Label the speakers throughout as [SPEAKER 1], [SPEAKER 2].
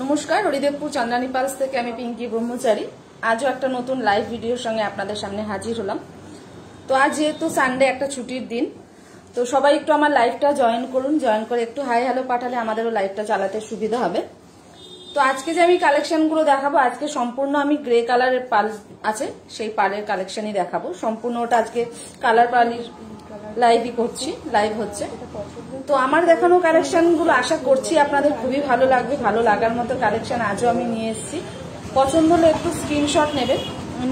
[SPEAKER 1] নমস্কার, হরিদেবপুর চন্দ্রানী পালস থেকে আমি পিঙ্কি ব্রহ্মচারী। আজও একটা নতুন লাইভ ভিডিওর সঙ্গে আপনাদের সামনে হাজির হলাম। তো আজ যেহেতু সানডে, একটা ছুটির দিন, তো সবাই একটু আমার লাইভটা জয়েন করুন। জয়েন করে একটু হাই হ্যালো পাঠালে আমাদেরও লাইভটা চালাতে সুবিধা হবে। তো আজকে যে আমি কালেকশনগুলো দেখাবো, আজকে সম্পূর্ণ আমি গ্রে কালারের পাল আছে সেই পালের কালেকশনই দেখাবো। সম্পূর্ণ ওটা আজকে কালার পালির লাইভ হচ্ছে। তো আমার দেখানো কালেকশনগুলো আশা করছি আপনাদের খুবই ভালো লাগবে। ভালো লাগার মতো কালেকশন আজও আমি নিয়ে এসেছি। পছন্দ হলে একটু স্ক্রিনশট নেবেন,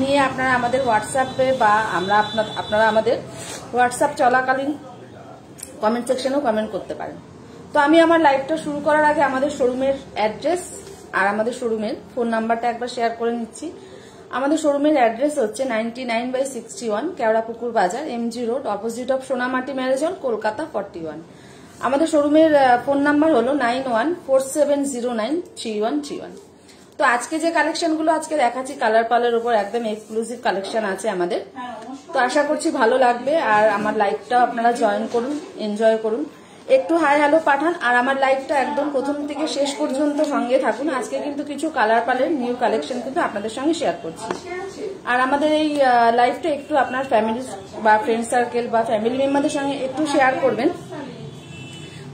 [SPEAKER 1] নিয়ে আপনারা আমাদের হোয়াটসঅ্যাপে বা আপনারা আমাদের হোয়াটসঅ্যাপ চলাকালীন কমেন্ট সেকশনেও কমেন্ট করতে পারেন। তো আমি আমার লাইভটা শুরু করার আগে আমাদের শোরুমের অ্যাড্রেস আর আমাদের শোরুমের ফোন নাম্বারটা একবার শেয়ার করে নিচ্ছি। আমাদের শোরুমের অ্যাড্রেস হচ্ছে 99/61 Keorapukur Bazar, MG road, opposite of Sonamati marriage hall, Kolkata 41। আমাদের শোরুমের ফোন নাম্বার হলো 9147093131। তো আজকে যে কালেকশনগুলো আজকে দেখাচ্ছি কালার পালের উপর একদম এক্সক্লুসিভ কালেকশন আছে আমাদের। তো আশা করছি ভালো লাগবে। আর আমার লাইভটাও আপনারা জয়েন করুন, এনজয় করুন, একটু হাই হ্যালো পাঠান। আর আমার লাইভটা একদম প্রথম থেকে শেষ পর্যন্ত সঙ্গে থাকুন। আজকে কিন্তু কিছু কালার পালের নিউ কালেকশন কিন্তু আপনাদের সঙ্গে শেয়ার করছি। আর আমাদের এই লাইভটা একটু আপনার ফ্যামিলি বা ফ্রেন্ড সার্কেল বা ফ্যামিলি মেম্বারদের সঙ্গে একটু শেয়ার করবেন।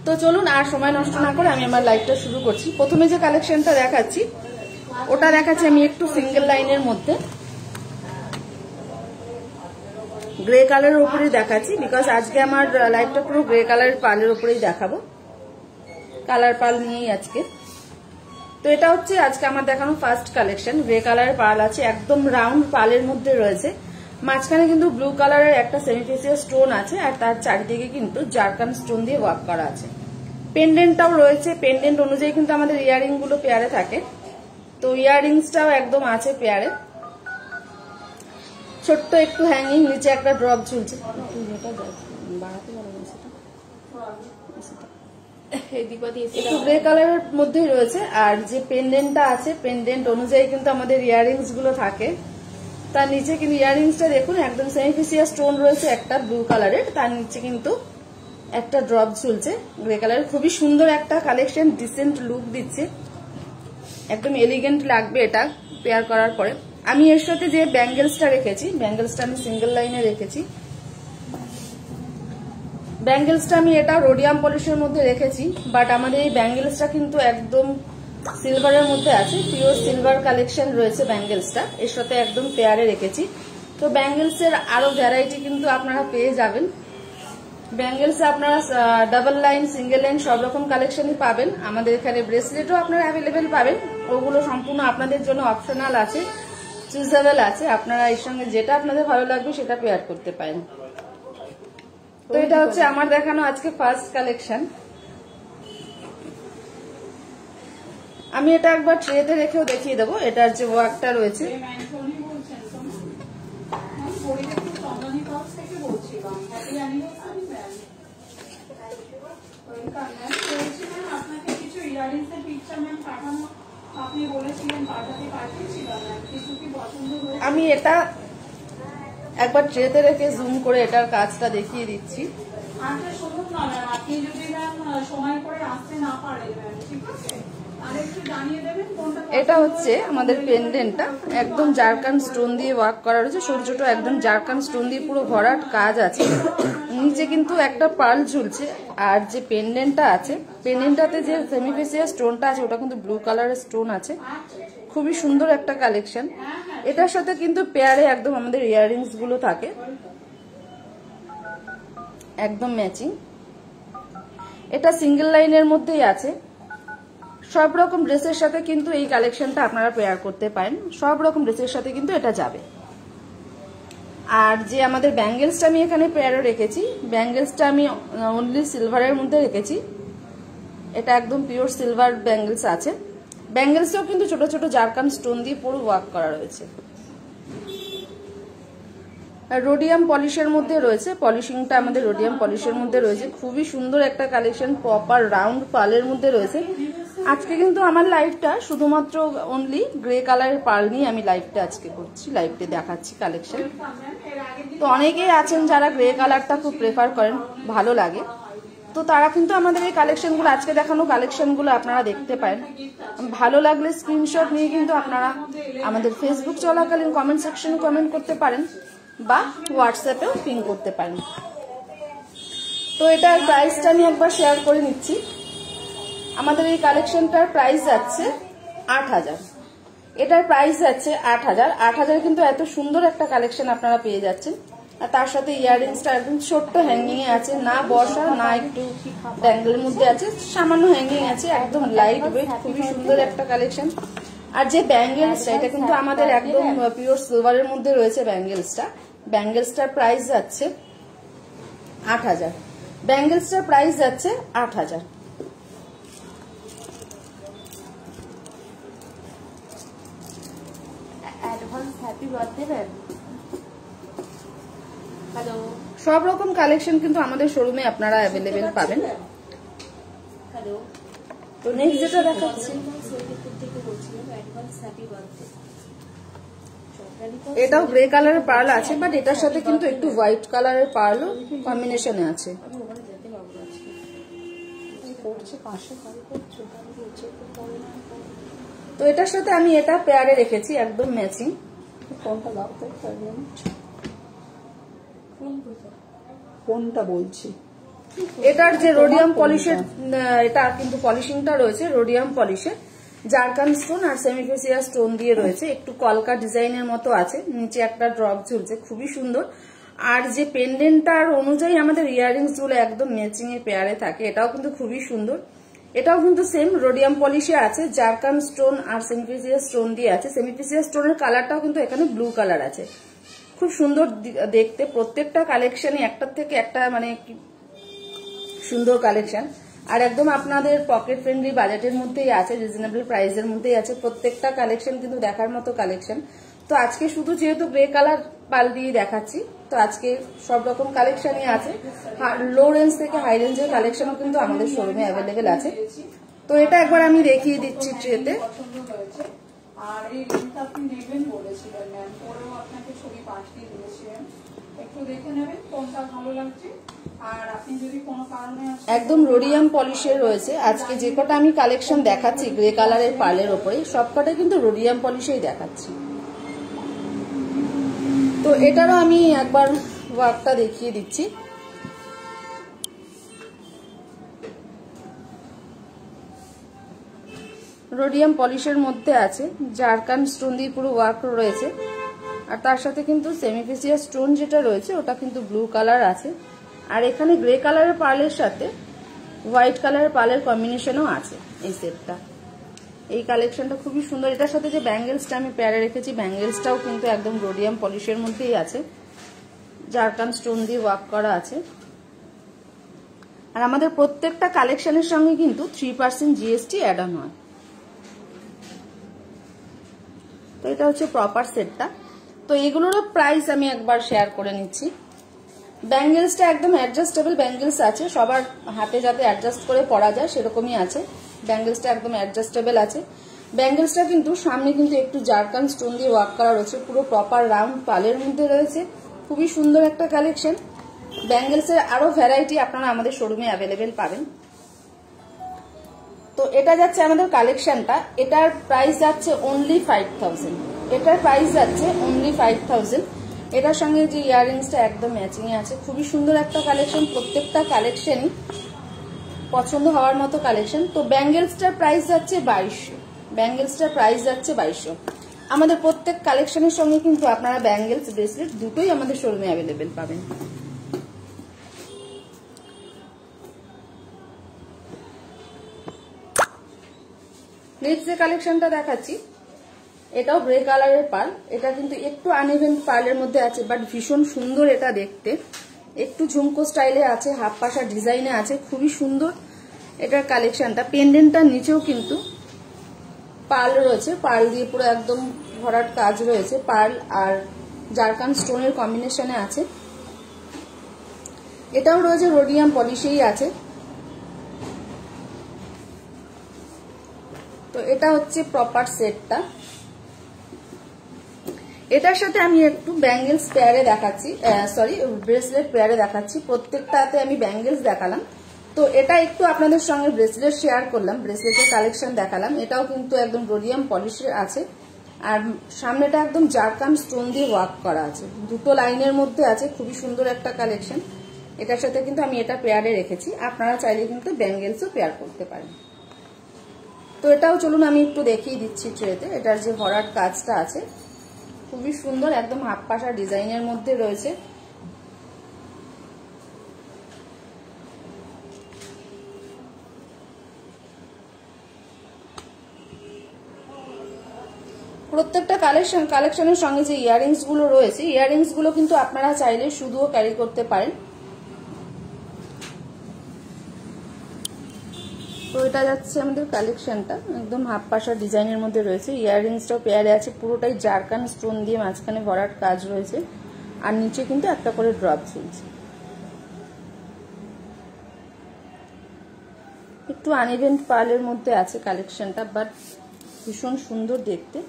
[SPEAKER 1] তো চলুন আর সময় নষ্ট না করে আমি আমার লাইভটা শুরু করছি। প্রথমে যে কালেকশনটা দেখাচ্ছি ওটা দেখাচ্ছি আমি একটু সিঙ্গেল লাইনের মধ্যে গ্রে কালারের উপরেই দেখাচ্ছি, বিকজ আজকে আমার লাইভটা পুরো গ্রে কালারের পালের উপরেই দেখাবো, কালার পাল নিয়েই আজকে। তো এটা হচ্ছে আজকে আমার দেখানো ফার্স্ট কালেকশন। গ্রে কালারের পাল আছে, একদম রাউন্ড পালের মধ্যে রয়েছে। মাঝখানে কিন্তু ব্লু কালারের একটা সেমিফেসিয়াল স্টোন আছে, আর তার চারিদিকে কিন্তু জারকান স্টোন দিয়ে ওয়ার্ক করা আছে। পেন্ডেন্টটাও রয়েছে, পেন্ডেন্ট অনুযায়ী কিন্তু আমাদের ইয়ারিং গুলো পেয়ারে থাকে। তো ইয়ারিংসটাও একদম আছে পেয়ারে। ছোট্ট একটু হ্যাঙ্গিং, নিচে একটা ড্রপ ঝুলছে। একটু গ্রে কালারের মধ্যেই রয়েছে। আর যে পেন্ডেন্টটা আছে, পেন্ডেন্ট অনুযায়ী কিন্তু আমাদের ইয়ারিংস গুলো থাকে। তার নিচে কিন্তু ইয়ারিংসটা দেখুন একদম সেমিফেসিয়াল স্টোন রয়েছে একটা ব্লু কালারের, তার নিচে কিন্তু একটা ড্রপ ঝুলছে গ্রে কালারের। খুবই সুন্দর একটা কালেকশন, ডিসেন্ট লুক দিচ্ছে, একদম এলিগেন্ট লাগবে এটা পেয়ার করার পরে। আমি এর সাথে যে ব্যাঙ্গেলসটা রেখেছি, ব্যাঙ্গেলসটা আমি সিঙ্গেল লাইনে রেখেছি। ব্যাঙ্গেলসটা আমি এটা রোডিয়াম পলিশের মধ্যে রেখেছি, বাট আমাদের এই ব্যাঙ্গেলসটা কিন্তু একদম সিলভারের মধ্যে আছে, পিওর সিলভার কালেকশন রয়েছে ব্যাঙ্গেলসটা, এর সাথে একদম পেয়ারে রেখেছি। তো ব্যাঙ্গেলসের আরো ভ্যারাইটি কিন্তু আপনারা পেয়ে যাবেন। ব্যাঙ্গেলসে আপনারা ডাবল লাইন, সিঙ্গেল লাইন সব রকম কালেকশনই পাবেন। আমাদের এখানে ব্রেসলেটও আপনারা অ্যাভেলেবেল পাবেন, ওগুলো সম্পূর্ণ আপনাদের জন্য অপশনাল আছে, চুজেবল আছে। আপনারা এর সঙ্গে যেটা আপনাদের ভালো লাগবে সেটা পেয়ার করতে পারেন। তো এটা হচ্ছে আমার দেখানো আজকে ফার্স্ট কালেকশন। আমি এটা একবার ট্রেতে রেখেও দেখিয়ে দেবো এটার যে ওয়ার্কটা রয়েছে। আমি এটা একবার ট্রেতে রেখে জুম করে এটার কাজটা দেখিয়ে দিচ্ছি। এটা হচ্ছে আমাদের পেন্ডেন্টটা, একদম জারকান স্টোন দিয়ে ওয়ার্ক করা রয়েছে, ছোট ছোট একদম জারকান স্টোন দিয়ে পুরো ভরাট কাজ আছে। নিচে কিন্তু একটা পার্ল ঝুলছে। আর যে পেন্ডেন্টটা আছে, পেন্ডেন্টটাতে যে সেমিফেসিয়াল স্টোনটা আছে ওটা কিন্তু ব্লু কালারের স্টোন আছে। খুবই সুন্দর একটা কালেকশন। এটার সাথে কিন্তু পেয়ারে একদম আমাদের ইয়ারিংস গুলো থাকে, একদম ম্যাচিং। এটা সিঙ্গেল লাইনের মধ্যেই আছে। সব রকম ড্রেসের সাথে কিন্তু এই কালেকশনটা আপনারা পেয়ার করতে পারেন, সব রকম ড্রেসের সাথে কিন্তু এটা যাবে। আর যে আমাদের ব্যাঙ্গেলসটা আমি এখানে পেয়ারে রেখেছি, ব্যাঙ্গেলসটা আমি অনলি সিলভারের মধ্যে রেখেছি। এটা একদম পিওর সিলভার ব্যাঙ্গেলস আছে। ব্যাঙ্গেলসটাও কিন্তু ছোট ছোট জারকান স্টোন দিয়ে পুরো ওয়ার্ক করা রয়েছে। রোডিয়াম পলিশের মধ্যে রয়েছে, পলিশিংটা আমাদের রোডিয়াম পলিশের মধ্যে রয়েছে। খুবই সুন্দর একটা কালেকশন, প্রপার রাউন্ড পালের মধ্যে রয়েছে। আজকে কিন্তু আমার লাইভটা শুধুমাত্র অনলি গ্রে কালারের পাল নিয়ে আমি লাইভটা আজকে করছি, লাইভটা দেখাচ্ছি কালেকশন। তো অনেকেই আছেন যারা গ্রে কালারটা খুব প্রেফার করেন, ভালো লাগে। তো তারা কিন্তু আমাদের এই কালেকশনগুলো, আজকে দেখানো কালেকশনগুলো আপনারা দেখতে পারেন। ভালো লাগলে স্ক্রিনশট নিয়ে কিন্তু আপনারা আমাদের ফেসবুক চলাকালীন কমেন্ট সেকশনে কমেন্ট করতে পারেন বা হোয়াটসঅ্যাপেও পিং করতে পারেন। তো এটার প্রাইসটা আমি একবার শেয়ার করে নিচ্ছি। আমাদের এই কালেকশনটার প্রাইস যাচ্ছে ৮,০০০। এটার প্রাইস যাচ্ছে ৮,০০০। ৮,০০০ কিন্তু এত সুন্দর একটা কালেকশন আপনারা পেয়ে যাচ্ছেন। আর তার সাথে ইয়াররিংসটা একদম ছোট্ট হ্যাঙ্গিং এ আছে, না বর্ষা না একটু ব্যাঙ্গেলের মধ্যে আছে, সামান্য হ্যাঙ্গিং আছে, একদম লাইট ওয়েট, খুবই সুন্দর একটা কালেকশন। আর যে ব্যাঙ্গেলসটা, এটা কিন্তু আমাদের একদম পিওর সিলভারের মধ্যে রয়েছে ব্যাঙ্গেলসটা। ব্যাঙ্গেলসটার প্রাইস যাচ্ছে ৮,০০০। ব্যাঙ্গেলসটার প্রাইস যাচ্ছে ৮,০০০।
[SPEAKER 2] Advance happy birthday ma'am. Hello,
[SPEAKER 1] সব রকম কালেকশন কিন্তু আমাদের শোরুমে আপনারা অ্যাভেলেবেল পাবেন।
[SPEAKER 2] হ্যালো,
[SPEAKER 1] তো নেক্সট যেটা দেখাচ্ছি, এটাও গ্রে কালারের পার্ল আছে, বাট এটার সাথে কিন্তু একটু হোয়াইট কালারের পার্ল কম্বিনেশনে আছে। তো এটার সাথে আমি এটা পেয়ারে রেখেছি, একদম ম্যাচিং।
[SPEAKER 3] কোনটা বলছি,
[SPEAKER 1] এটার যে রোডিয়াম পলিশের, এটা কিন্তু পলিশিংটা রয়েছে রোডিয়াম পলিশের, জারকান স্টোন আর সেমিফেসিয়া স্টোন দিয়ে রয়েছে, একটু কলকা ডিজাইনের মতো আছে, নিচে একটা ড্রপ ঝুলছে, খুবই সুন্দর। আর যে পেন্ডেন্টটার অনুযায়ী আমাদের ইয়াররিংস গুলো একদম ম্যাচিং এ পেয়ারে থাকে, এটাও কিন্তু খুবই সুন্দর। এটাও কিন্তু সেম রোডিয়াম পলিশে আছে, জারকান স্টোন আর সেমিফেসিয়া স্টোন দিয়ে আছে। সেমিফেসিয়া স্টোনের কালারটাও কিন্তু এখানে ব্লু কালার আছে, খুব সুন্দর দেখতে। প্রত্যেকটা কালেকশনই একটার থেকে একটা মানে সুন্দর কালেকশন, আর একদম আপনাদের পকেট ফ্রেন্ডলি বাজেটের মধ্যেই আছে, রিজনেবল প্রাইসের মধ্যেই আছে। প্রত্যেকটা কালেকশন কিন্তু দেখার মতো কালেকশন। তো আজকে শুধু যেহেতু গ্রে কালার পাল দিয়ে দেখাচ্ছি, তো আজকে সব রকম কালেকশনই আছে। লো রেঞ্জ থেকে হাই রেঞ্জের কালেকশনও কিন্তু আমাদের শোরুমে অ্যাভেলেবেল আছে। তো এটা একবার আমি দেখিয়ে দিচ্ছি ট্রেতে।
[SPEAKER 3] আর এই রিংটা আপনি নেবেন বলেছিলেন ম্যাম, পরেও আপনাকে ছবি পাঠিয়ে দিয়েছিলেন, একটু দেখে নেবেন কোনটা ভালো লাগছে। আর আপনি যদি কোনো কারণে
[SPEAKER 1] একদম রোডিয়াম পলিশের রয়েছে। আজকে যে কটা আমি কালেকশন দেখাচ্ছি গ্রে কালারের পার্লের ওপরে, সবকটা কিন্তু রোডিয়াম পলিশেই দেখাচ্ছি। তো এটারও আমি একবার ওয়ার্কটা দেখিয়ে দিচ্ছি। রোডিয়াম পলিশের মধ্যে আছে, জারকান স্টোন দিয়ে পুরো ওয়ার্ক রয়েছে, আর তার সাথে কিন্তু সেমিফেসিয়া স্টোন যেটা রয়েছে ওটা কিন্তু ব্লু কালার আছে। আর এখানে গ্রে কালারের পার্লের সাথে হোয়াইট কালারের পার্লের কম্বিনেশনও আছে এই সেটটা। এই কালেকশনটা খুবই সুন্দর। এটার সাথে যে ব্যাঙ্গেলসটা আমি পেয়ারে রেখেছি, ব্যাঙ্গেলসটাও কিন্তু একদম রোডিয়াম পলিশের মধ্যেই আছে, জারকান স্টোন দিয়ে ওয়ার্ক করা আছে। আর আমাদের প্রত্যেকটা কালেকশনের সঙ্গে কিন্তু 3% জিএসটি অ্যাড অন হয়। তো এটা হচ্ছে প্রপার সেটটা। তো এগুলোরও প্রাইস আমি একবার শেয়ার করে নিচ্ছি। ব্যাঙ্গেলসটা একদম অ্যাডজাস্টেবল ব্যাঙ্গেলস আছে, সবার হাতে যাতে অ্যাডজাস্ট করে পরা যায় সেরকমই আছে। ব্যাঙ্গেলসটা একদম অ্যাডজাস্টেবল আছে। ব্যাঙ্গেলসটা কিন্তু সামনে কিন্তু একটু জারকান স্টোন দিয়ে ওয়ার্ক করা রয়েছে, পুরো প্রপার রাউন্ড পালের মধ্যে রয়েছে, খুবই সুন্দর একটা কালেকশন। ব্যাঙ্গেলসের আরো ভ্যারাইটি আপনারা আমাদের শোরুমে অ্যাভেলেবেল পাবেন। তো এটা যাচ্ছে আমাদের কালেকশনটা, এটার প্রাইস যাচ্ছে অনলি 5,000। এটার প্রাইস যাচ্ছে অনলি 5,000। এটার সঙ্গে যে ইয়াররিংসটা একদম ম্যাচিং এ আছে, খুবই সুন্দর একটা কালেকশন। প্রত্যেকটা কালেকশনই পছন্দ হওয়ার মতো কালেকশন। তো ব্যাঙ্গেলসটার প্রাইস যাচ্ছে 2200। ব্যাঙ্গেলসটার প্রাইস যাচ্ছে 2200। আমাদের প্রত্যেক কালেকশনের সঙ্গে কিন্তু আপনারা ব্যাঙ্গেলস ব্রেসলেট দুটোই আমাদের শোরুমে অ্যাভেলেবেল পাবেন। নেক্সট যে কালেকশনটা দেখাচ্ছি, এটাও গ্রে কালারের পার্ল। এটা কিন্তু একটু আনইভেন পার্লের মধ্যে আছে, বাট ভীষণ সুন্দর এটা দেখতে। একটু ঝুমকো স্টাইলে আছে, হাফ পাশা ডিজাইনে আছে, খুবই সুন্দর এটার কালেকশনটা। পেন্ডেন্টটার নিচেও কিন্তু পার্ল রয়েছে, পার্ল দিয়ে পুরো একদম ভরাট কাজ রয়েছে, পার্ল আর জারকান স্টোনের কম্বিনেশনে আছে। এটাও রয়েছে রোডিয়াম পলিশেই আছে। তো এটা হচ্ছে প্রপার সেটটা। এটার সাথে আমি একটু ব্যাঙ্গেলস পেয়ারে দেখাচ্ছি, সরি ব্রেসলেট পেয়ারে দেখাচ্ছি। প্রত্যেকটাতে আমি ব্যাঙ্গেলস দেখালাম, তো এটা একটু আপনাদের সঙ্গে ব্রেসলেট শেয়ার করলাম, ব্রেসলেটের কালেকশন দেখালাম। এটাও কিন্তু একদম রোডিয়াম পলিশের আছে, আর সামনেটা একদম জারকান স্টোন দিয়ে ওয়ার্ক করা আছে, দুটো লাইনের মধ্যে আছে, খুবই সুন্দর একটা কালেকশন। এটার সাথে কিন্তু আমি এটা পেয়ারে রেখেছি, আপনারা চাইলে কিন্তু ব্যাঙ্গেলসও পেয়ার করতে পারেন। তো এটাও চলুন আমি একটু দেখিয়ে দিচ্ছি ট্রেতে। এটার যে ভরাট কাজটা আছে খুবই সুন্দর, একদম হাফ পাশা ডিজাইনের মধ্যে রয়েছে। প্রত্যেকটা কালেকশনের সঙ্গে যে ইয়াররিংস গুলো রয়েছে, ইয়াররিংস গুলো কিন্তু আপনারা চাইলে শুধুও ক্যারি করতে পারেন। তো এটা যাচ্ছে আমাদের কালেকশনটা, একদম হাফ পাশা ডিজাইনের মধ্যে রয়েছে। ইয়াররিংসটাও পেয়ারে আছে, পুরোটাই জারকান স্টোন দিয়ে মাঝখানে ভরাট কাজ রয়েছে, আর নিচে কিন্তু একটা করে ড্রপ ঝুলছে। একটু আনইভেন পার্লের মধ্যে আছে কালেকশনটা, বাট ভীষণ সুন্দর দেখতে।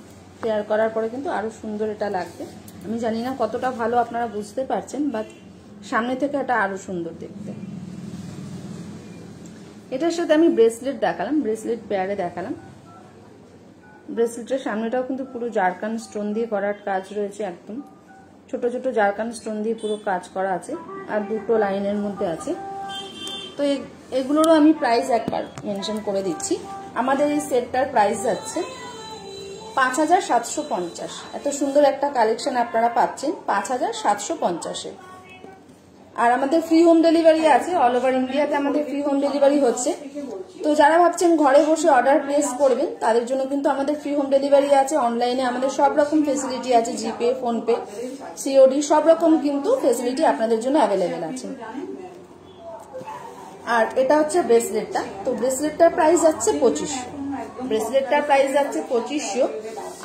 [SPEAKER 1] পেয়ার করার পরে কিন্তু আরো সুন্দর এটা লাগবে। আমি জানি না কতটা ভালো আপনারা বুঝতে পারছেন, বাট সামনে থেকে এটা আরো সুন্দর দেখতে। এটার সাথে আমি ব্রেসলেট দেখালাম, ব্রেসলেট পেয়ারে দেখালাম। ব্রেসলেটের সামনেটাও কিন্তু পুরো জারকান স্টোন দিয়ে ভরাট কাজ রয়েছে, একদম ছোট ছোট জারকান স্টোন দিয়ে পুরো কাজ করা আছে, আর দুটো লাইনের মধ্যে আছে। তো এগুলোরও আমি প্রাইস একবার মেনশন করে দিচ্ছি। আমাদের এই সেটটার প্রাইস যাচ্ছে 5750। এত সুন্দর একটা কালেকশন আপনারা পাচ্ছেন 5750-এ। আর আমাদের ফ্রি হোম ডেলিভারি আছে, অল ওভার ইন্ডিয়াতে আমাদের ফ্রি হোম ডেলিভারি হচ্ছে। তো যারা ভাবছেন ঘরে বসে অর্ডার প্লেস করবেন, তাদের জন্য কিন্তু আমাদের ফ্রি হোম ডেলিভারি আছে। অনলাইনে আমাদের সব রকম ফেসিলিটি আছে, জিপে, ফোনপে, সিওডি সব রকম কিন্তু ফেসিলিটি আপনাদের জন্য অ্যাভেলেবেল আছে। আর এটা হচ্ছে ব্রেসলেটটা। তো ব্রেসলেটটার প্রাইস যাচ্ছে 2500, ব্রেসলেটটার প্রাইস যাচ্ছে 2500।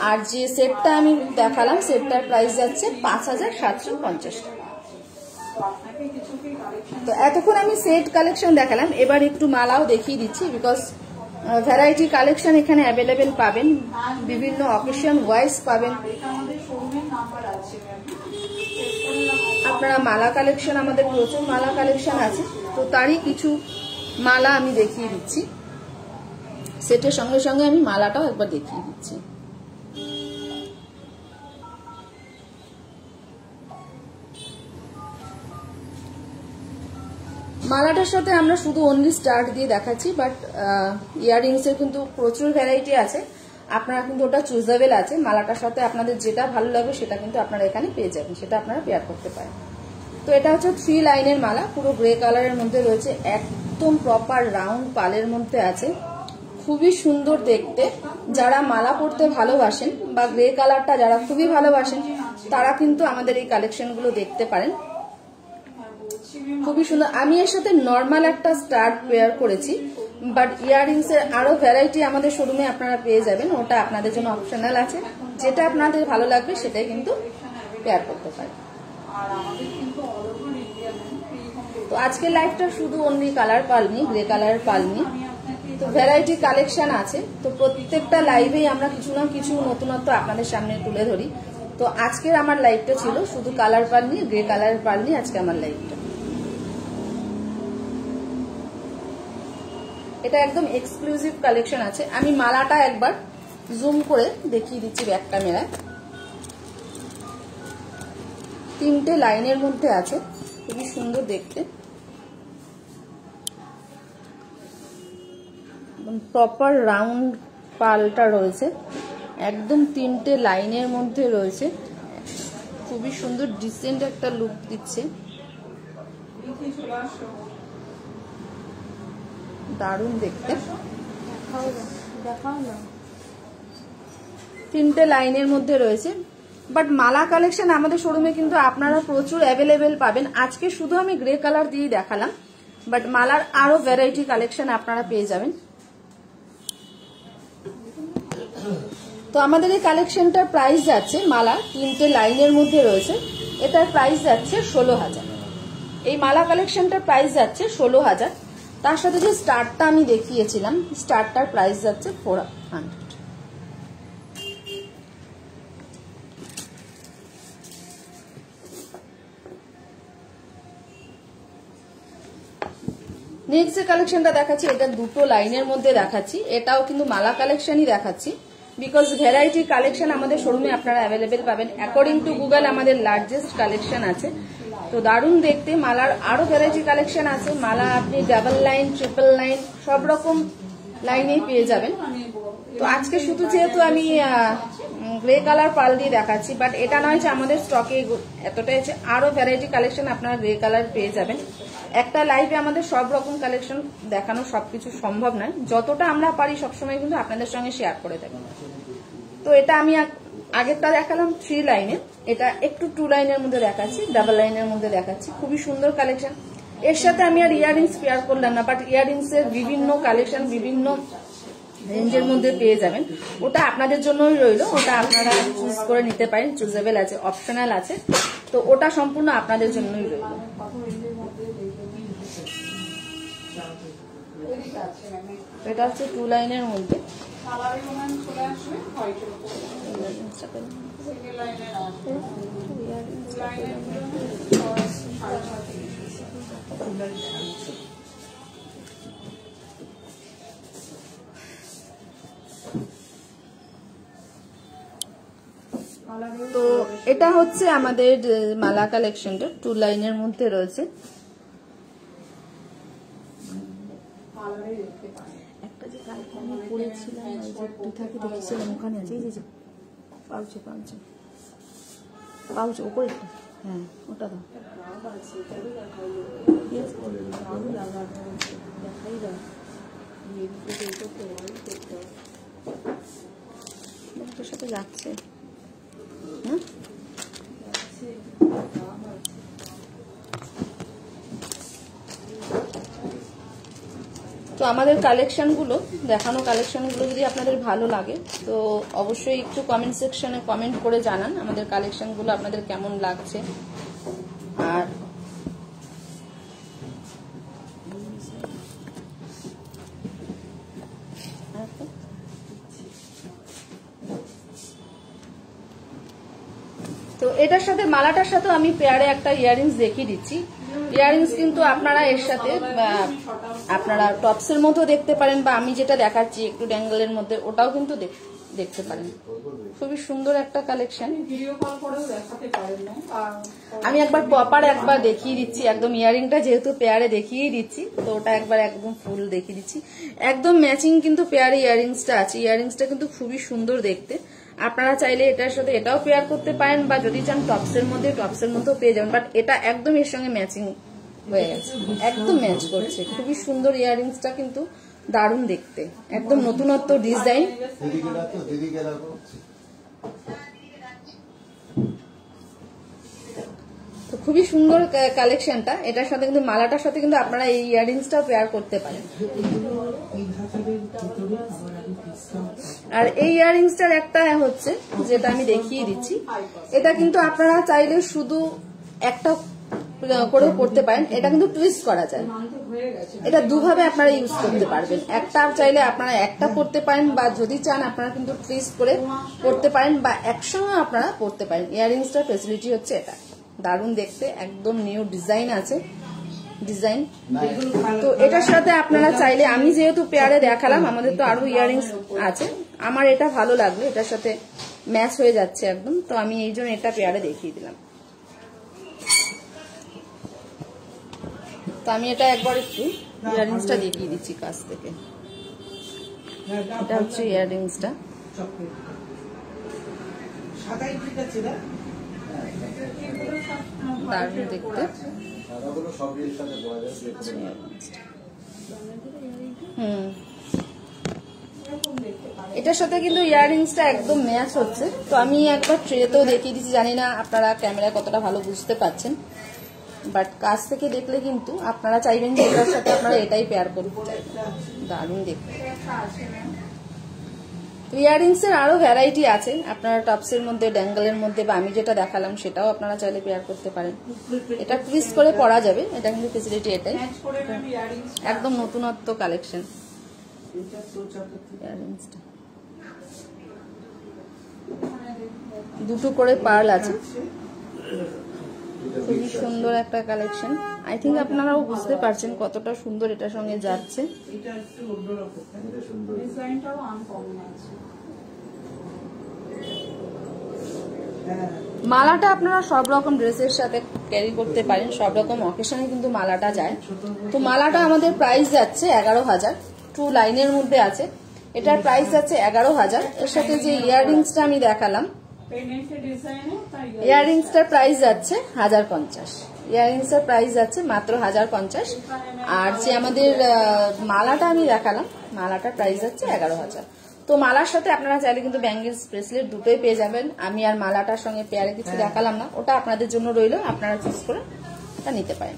[SPEAKER 1] আর যে সেটটা আমি দেখালাম সেটটার প্রাইস যাচ্ছে 5750 টাকা। তো এতক্ষণ আমি সেট কালেকশন দেখালাম, এবার একটু মালাও দেখিয়ে দিচ্ছি, বিকজ ভ্যারাইটি কালেকশন এখানে অ্যাভেলেবেল পাবেন, বিভিন্ন অকেশন ওয়াইজ পাবেন। আপনারা মালা কালেকশন, আমাদের প্রচুর মালা কালেকশন আছে, তো তারই কিছু মালা আমি দেখিয়ে দিচ্ছি। সেটের সঙ্গে সঙ্গে আমি মালাটাও একবার দেখিয়ে দিচ্ছি। মালাটার সাথে আমরা শুধু অনলি স্টার্ট দিয়ে দেখাচ্ছি, বাট ইয়াররিংস এর কিন্তু প্রচুর ভ্যারাইটি আছে, আপনারা কিন্তু ওটা চুজেবল আছে। মালাটার সাথে আপনাদের যেটা ভালো লাগবে সেটা কিন্তু আপনারা এখানে পেয়ে যাবেন, সেটা আপনারা পেয়ার করতে পারেন। তো এটা হচ্ছে 3 লাইনের মালা, পুরো গ্রে কালারের মধ্যে রয়েছে, একদম প্রপার রাউন্ড পালের মধ্যে আছে, খুবই সুন্দর দেখতে। যারা মালা পরতে ভালোবাসেন বা গ্রে কালারটা যারা খুবই ভালোবাসেন, তারা কিন্তু আমাদের এই কালেকশনগুলো দেখতে পারেন, খুবই সুন্দর। আমি এর সাথে নর্মাল একটা স্টাড পেয়ার করেছি, বাট ইয়াররিংস এর আরো ভ্যারাইটি আমাদের শোরুমে আপনারা পেয়ে যাবেন, ওটা আপনাদের জন্য অপশনাল আছে। যেটা আপনাদের ভালো লাগবে সেটাই কিন্তু পেয়ার করতে পারেন। তো আজকের লাইভটা শুধু অনলি কালার পাল নিয়ে, গ্রে কালারের পাল নিয়ে। তো ভ্যারাইটি কালেকশন আছে, তো প্রত্যেকটা লাইভেই আমরা কিছু না কিছু নতুনত্ব আপনাদের সামনে তুলে ধরি। তো আজকের আমার লাইভটা ছিল শুধু কালার পাল নিয়ে, গ্রে কালারের পাল নিয়ে আজকে আমার লাইভটা। এটা একদম এক্সক্লুসিভ কালেকশন আছে। আমি মালাটা একবার জুম করে দেখিয়ে দিচ্ছি ব্যাক ক্যামেরায়। 3টে লাইনের মধ্যে আছে, খুবই সুন্দর দেখতে, প্রপার রাউন্ড পালটা রয়েছে, একদম 3টে লাইনের মধ্যে রয়েছে, খুবই সুন্দর ডিসেন্ট একটা লুক দিচ্ছে, দারুণ দেখতে। 3টে লাইনের মধ্যে রয়েছে, বাট মালা কালেকশন আমাদের শোরুমে কিন্তু আপনারা প্রচুর অ্যাভেলেবেল পাবেন। আজকে শুধু আমি গ্রে কালার দিয়ে দেখালাম, বাট মালার আরো ভ্যারাইটি কালেকশন আপনারা পেয়ে যাবেন। তো আমাদের এই কালেকশনটার প্রাইস যাচ্ছে, মালা 3টে লাইনের মধ্যে রয়েছে, এটার প্রাইস যাচ্ছে 16,000। এই মালা কালেকশনটার প্রাইস যাচ্ছে 16,000। তার সাথে যে স্টারটা আমি দেখিয়েছিলাম, স্টারটার প্রাইস যাচ্ছে 400। নেক্সট যে কালেকশনটা দেখাচ্ছি এটা দুটো লাইনের মধ্যে দেখাচ্ছি, এটাও কিন্তু মালা কালেকশনই দেখাচ্ছি, বিকজ ভ্যারাইটি কালেকশন আমাদের শোরুমে আপনারা অ্যাভেলেবেল পাবেন। অ্যাকর্ডিং টু গুগল আমাদের লার্জেস্ট কালেকশন আছে। তো দারুণ দেখতে, মালার আরো ভ্যারাইটি কালেকশন আছে। মালা আপনি ডাবল লাইন, ট্রিপল লাইন সব রকম লাইনেই পেয়ে যাবেন। তো আজকে শুধু যেহেতু আমি গ্রে কালার পাল দিয়ে দেখাচ্ছি, বাট এটা নয় যে আমাদের স্টকে এতটাই আছে, আরো ভ্যারাইটি কালেকশন আপনারা গ্রে কালার পেয়ে যাবেন। একটা লাইভে আমাদের সব রকম কালেকশন দেখানো সবকিছু সম্ভব নয়, যতটা আমরা পারি সবসময় কিন্তু আপনাদের সঙ্গে শেয়ার করে থাকি। তো এটা আমি আগেরটা দেখালাম 3 লাইনের, এটা একটু 2 লাইনের মধ্যে দেখাচ্ছি, ডাবল লাইনের মধ্যে দেখাচ্ছি। খুবই সুন্দর কালেকশন। এর সাথে আমি আর ইয়াররিংস পেয়ার করলাম না, বাট ইয়াররিংস এর বিভিন্ন কালেকশন বিভিন্ন রেঞ্জের মধ্যে পেয়ে যাবেন। ওটা আপনাদের জন্যই রইল, ওটা আপনারা চুজ করে নিতে পারেন, চুজেবল আছে, অপশনাল আছে। তো ওটা সম্পূর্ণ আপনাদের জন্যই রইল। এটা হচ্ছে 2 লাইনের মধ্যে। তো এটা হচ্ছে আমাদের মালা কালেকশনটা 2 লাইনের মধ্যে রয়েছে। একটা যে কালকে আমি পড়েছিলাম, ওই যে 2 থেকে দেখেছিলাম ওখানে আছে, এই যে পাউচে পাউচে পাউচে ওপরে, হ্যাঁ ওটা দাও, দেখাই দাও তোর সাথে যাচ্ছে। তো আমাদের কালেকশনগুলো দেখানো কালেকশনগুলো যদি আপনাদের ভালো লাগে তো অবশ্যই একটু কমেন্ট সেকশনে কমেন্ট করে জানান আমাদের কালেকশনগুলো আপনাদের কেমন লাগছে। আর তো এটার সাথে মালাটার সাথে আমি পেয়ারে একটা ইয়াররিংস দেখিয়ে দিচ্ছি। ইয়াররিংস কিন্তু আপনারা এর সাথে আপনারা টপসের মতো দেখতে পারেন, বা আমি যেটা দেখাচ্ছি একটু ড্যাঙ্গেলের মধ্যে ওটাও কিন্তু দেখতে পারেন। খুবই সুন্দর একটা কালেকশন। আমি একবার প্রপার একবার দেখিয়ে দিচ্ছি, একদম ইয়াররিংটা যেহেতু পেয়ারে দেখিয়ে দিচ্ছি তো ওটা একবার একদম ফুল দেখিয়ে দিচ্ছি। একদম ম্যাচিং কিন্তু পেয়ারে ইয়াররিংসটা আছে। ইয়াররিংসটা কিন্তু খুবই সুন্দর দেখতে। আপনারা চাইলে এটার সাথে এটাও পেয়ার করতে পারেন, বা যদি চান টপসের মধ্যে টপসের মতো পেয়ে যাবেন, বাট এটা একদম এর সঙ্গে ম্যাচিং হয়ে গেছে, একদম ম্যাচ করছে। খুবই সুন্দর ইয়াররিংসটা, কিন্তু দারুণ দেখতে, একদম নতুনত্ব ডিজাইন। তো খুবই সুন্দর কালেকশনটা। এটার সাথে কিন্তু মালাটার সাথে কিন্তু আপনারা এই ইয়াররিংসটাও পেয়ার করতে পারেন। আর এই ইয়াররিংসটার একটা হচ্ছে যেটা আমি দেখিয়ে দিচ্ছি, এটা কিন্তু আপনারা চাইলে শুধু একটা করেও করতে পারেন, এটা কিন্তু টুইস্ট করা যায়। এটা দুভাবে আপনারা ইউজ করতে পারবেন। একটা চাইলে আপনারা একটা পড়তে পারেন, বা যদি চান আপনারা কিন্তু টুইস্ট করে পড়তে পারেন, বা একসঙ্গে আপনারা পড়তে পারেন। ইয়াররিংসটার ফেসিলিটি হচ্ছে এটা, দারুণ দেখতে, একদম নিউ ডিজাইন আছে ডিজাইন। তো এটার সাথে আপনারা চাইলে, আমি যেহেতু পেয়ারে দেখালাম, আমাদের তো আরো ইয়াররিংস আছে, আমার এটা ভালো লাগলো, এটার সাথে ম্যাচ হয়ে যাচ্ছে একদম, তো আমি এই জন্য এটা পেয়ারে দেখিয়ে দিলাম। তো আমি এটা একবার একটু ইয়াররিংসটা দেখিয়ে দিচ্ছি কাছ থেকে। এটা হচ্ছে ইয়াররিংসটা, দারুণ দেখতে। এটার সাথে কিন্তু ইয়াররিংসটা একদম ম্যাচ হচ্ছে। তো আমি একবার ট্রেতেও দেখিয়ে দিচ্ছি, জানি না আপনারা ক্যামেরায় কতটা ভালো বুঝতে পারছেন, বাট কাছ থেকে দেখলে কিন্তু আপনারা চাইবেন যে এটার সাথে আপনারা এটাই পেয়ার করতে চাইবেন, দারুণ দেখতে। ইয়াররিংস এর আরো ভ্যারাইটি আছে, আপনারা টপসের মধ্যে, ড্যাঙ্গেলের মধ্যে, বা আমি যেটা দেখালাম সেটাও আপনারা চাইলে পেয়ার করতে পারেন। এটা টুইস্ট করে পরা যাবে, এটা কিন্তু ফেসিলিটি এটাই, একদম নতুনত্ব কালেকশন। ইয়াররিংসটা দুটো করে পার্ল আছে, খুবই সুন্দর একটা কালেকশন। আই থিঙ্ক আপনারাও বুঝতে পারছেন কতটা সুন্দর এটার সঙ্গে যাচ্ছে।
[SPEAKER 4] এটা একটু অন্যরকম, এটা সুন্দর,
[SPEAKER 3] ডিজাইনটাও আনকমন আছে।
[SPEAKER 1] মালাটা আপনারা সব রকম ড্রেসের সাথে ক্যারি করতে পারেন, সব রকম অকেশনে কিন্তু মালাটা যায়। তো মালাটা আমাদের প্রাইস যাচ্ছে 11,000, 2 লাইনের মধ্যে আছে। এটার প্রাইস যাচ্ছে 11,000। এর সাথে যে ইয়াররিংসটা আমি দেখালাম, ইয়াররিংসটার প্রাইস যাচ্ছে 1050। ইয়াররিংসের প্রাইস যাচ্ছে মাত্র 1050। আর যে আমাদের মালাটা আমি দেখালাম, মালাটার প্রাইস যাচ্ছে 11,000। তো মালার সাথে আপনারা চাইলে কিন্তু ব্যাঙ্গেলস ব্রেসলেট দুটোই পেয়ে যাবেন। আমি আর মালাটার সঙ্গে পেয়ারে কিছু দেখালাম না, ওটা আপনাদের জন্য রইলো, আপনারা চুজ করে ওটা নিতে পারেন।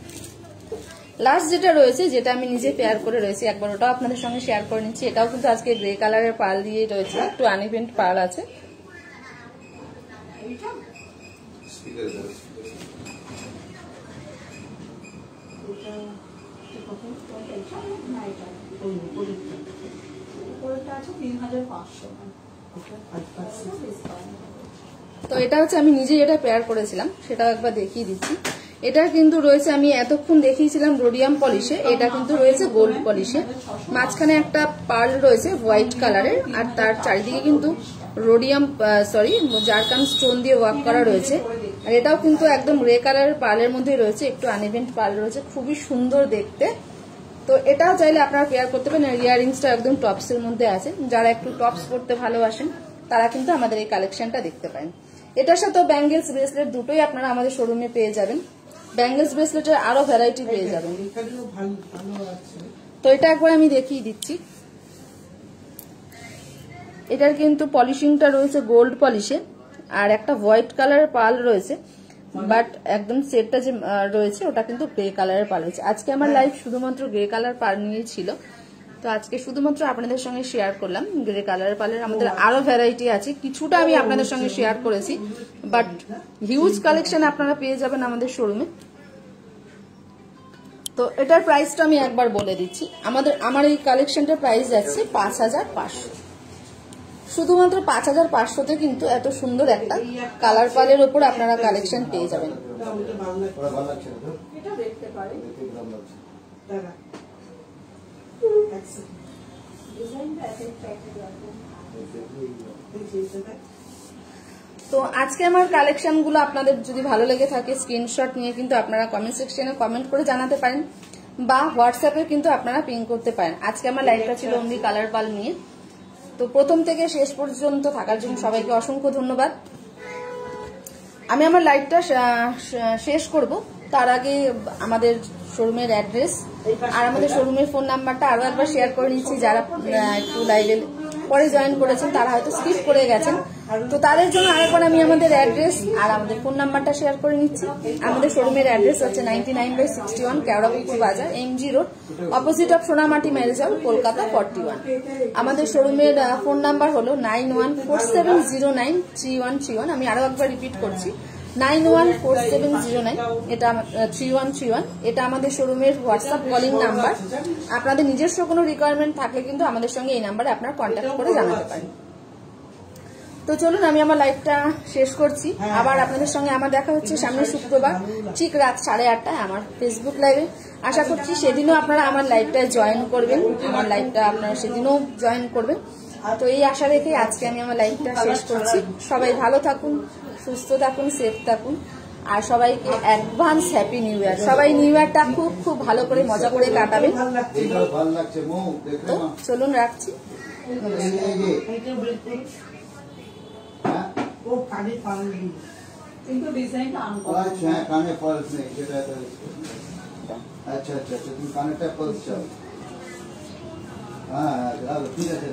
[SPEAKER 1] লাস্ট যেটা রয়েছে, যেটা আমি নিজে পেয়ার করে রয়েছে, একবার ওটাও আপনাদের সঙ্গে শেয়ার করে নিচ্ছি। এটাও কিন্তু আজকে গ্রে কালারের পার্ল দিয়ে রয়েছে, একটু আনইভেন্ট পার্ল আছে। তো এটা হচ্ছে আমি নিজে যেটা পেয়ার করেছিলাম, সেটাও একবার দেখিয়ে দিচ্ছি। এটা কিন্তু রয়েছে, আমি এতক্ষণ দেখিয়েছিলাম রোডিয়াম পলিশে, এটা কিন্তু রয়েছে গোল্ড পলিশে। মাঝখানে একটা পার্ল রয়েছে হোয়াইট কালারের, আর তার চারিদিকে কিন্তু রোডিয়াম জারকান স্টোন দিয়ে ওয়ার্ক করা রয়েছে। আর এটাও কিন্তু একদম গ্রে কালারের পার্লের মধ্যে রয়েছে, একটু আনইভেন্ট পার্ল রয়েছে, খুবই সুন্দর দেখতে। তো এটাও চাইলে আপনারা পেয়ার করতে পারেন। ইয়াররিংসটা একদম টপসের মধ্যে আছে, যারা একটু টপস পরতে ভালোবাসেন তারা কিন্তু আমাদের এই কালেকশনটা দেখতে পারেন। এটার সাথে ব্যাঙ্গেলস ব্রেসলেট দুটোই আপনারা আমাদের শোরুমে পেয়ে যাবেন। ব্যাঙ্গেলস ব্রেসলেটের আরো ভ্যারাইটি পেয়ে যাবেন। তো এটা একবার আমি দেখিয়ে দিচ্ছি। এটার কিন্তু পলিশিংটা রয়েছে গোল্ড পলিশে, আর একটা হোয়াইট কালারের পার্ল রয়েছে, বাট একদম সেটটা যে রয়েছে ওটা কিন্তু গ্রে কালারের পার্ল রয়েছে। আজকে আমার লাইফ শুধুমাত্র গ্রে কালার পার্ল নিয়ে ছিল, তো আজকে শুধুমাত্র আপনাদের সঙ্গে শেয়ার করলাম গ্রে কালারের পার্লের। আমাদের আরো ভ্যারাইটি আছে, কিছুটা আমি আপনাদের সঙ্গে শেয়ার করেছি, বাট হিউজ কালেকশন আপনারা পেয়ে যাবেন আমাদের শোরুমে। তো এটার প্রাইসটা আমি একবার বলে দিচ্ছি। আমার এই কালেকশনটার প্রাইস যাচ্ছে 5,500। শুধুমাত্র 5,500-তে কিন্তু এত সুন্দর একটা কালার পালের ওপর আপনারা কালেকশন পেয়ে যাবেন। তো আজকে আমার কালেকশনগুলো আপনাদের যদি ভালো লেগে থাকে, স্ক্রিনশট নিয়ে কিন্তু আপনারা কমেন্ট সেকশনে কমেন্ট করে জানাতে পারেন, বা হোয়াটসঅ্যাপে কিন্তু আপনারা পিং করতে পারেন। আজকে আমার লাইভটা ছিল অনলি কালার পাল নিয়ে। তো প্রথম থেকে শেষ পর্যন্ত থাকার জন্য সবাইকে অসংখ্য ধন্যবাদ। আমি আমার লাইভটা শেষ করব, তার আগে আমাদের শোরুমের অ্যাড্রেস আর আমাদের শোরুমের ফোন নাম্বারটা আরো একবার শেয়ার করে নিচ্ছি। যারা একটু লাইভে পরে জয়েন করেছেন তারা হয়তো স্কিপ করে গেছেন, তো তাদের জন্য আরেকবার আমি আমাদের অ্যাড্রেস আর আমাদের ফোন নাম্বারটা শেয়ার করে নিচ্ছি। আমাদের শোরুমের অ্যাড্রেস হচ্ছে 99/61 Keorapukur Bazar, MG road, opposite of Sonamati marriage hall, Kolkata 41। আমাদের শোরুমের ফোন নাম্বার হলো 9147093131। আমি আরো একবার রিপিট করছি, 914709 এটা 3131। এটা আমাদের শোরুমের হোয়াটসঅ্যাপ কলিং নাম্বার। আপনাদের নিজস্ব কোনো রিকোয়ারমেন্ট থাকলে কিন্তু আমাদের সঙ্গে এই নাম্বারে আপনারা কন্ট্যাক্ট করে জানাতে পারেন। তো চলুন আমি আমার লাইভটা শেষ করছি। আবার আপনাদের সঙ্গে আমার দেখা হচ্ছে সামনে শুক্রবার ঠিক রাত 8:30টায় আমার ফেসবুক লাইভে। আশা করছি সেদিনও আপনারা আমার লাইভটায় জয়েন করবেন, আমার লাইভটা আপনারা সেদিনও জয়েন করবেন। তো এই আশা রেখে আজকে আমি আমার লাইভটা শেষ করছি। সবাই ভালো থাকুন, সুস্থ থাকুন, সেফ থাকুন, আর সবাইকে অ্যাডভান্স হ্যাপি নিউ ইয়ার। সবাই নিউ ইয়ারটা খুব খুব ভালো করে মজা করে কাটাবেন। তো চলুন রাখছি।
[SPEAKER 3] কিন্তু ডিজাইনটা
[SPEAKER 4] আচ্ছা, কানে ফলস নেই সেটা তো। আচ্ছা আচ্ছা, তুমি কানেরটা ফলস চাও। হ্যাঁ, ঠিক আছে।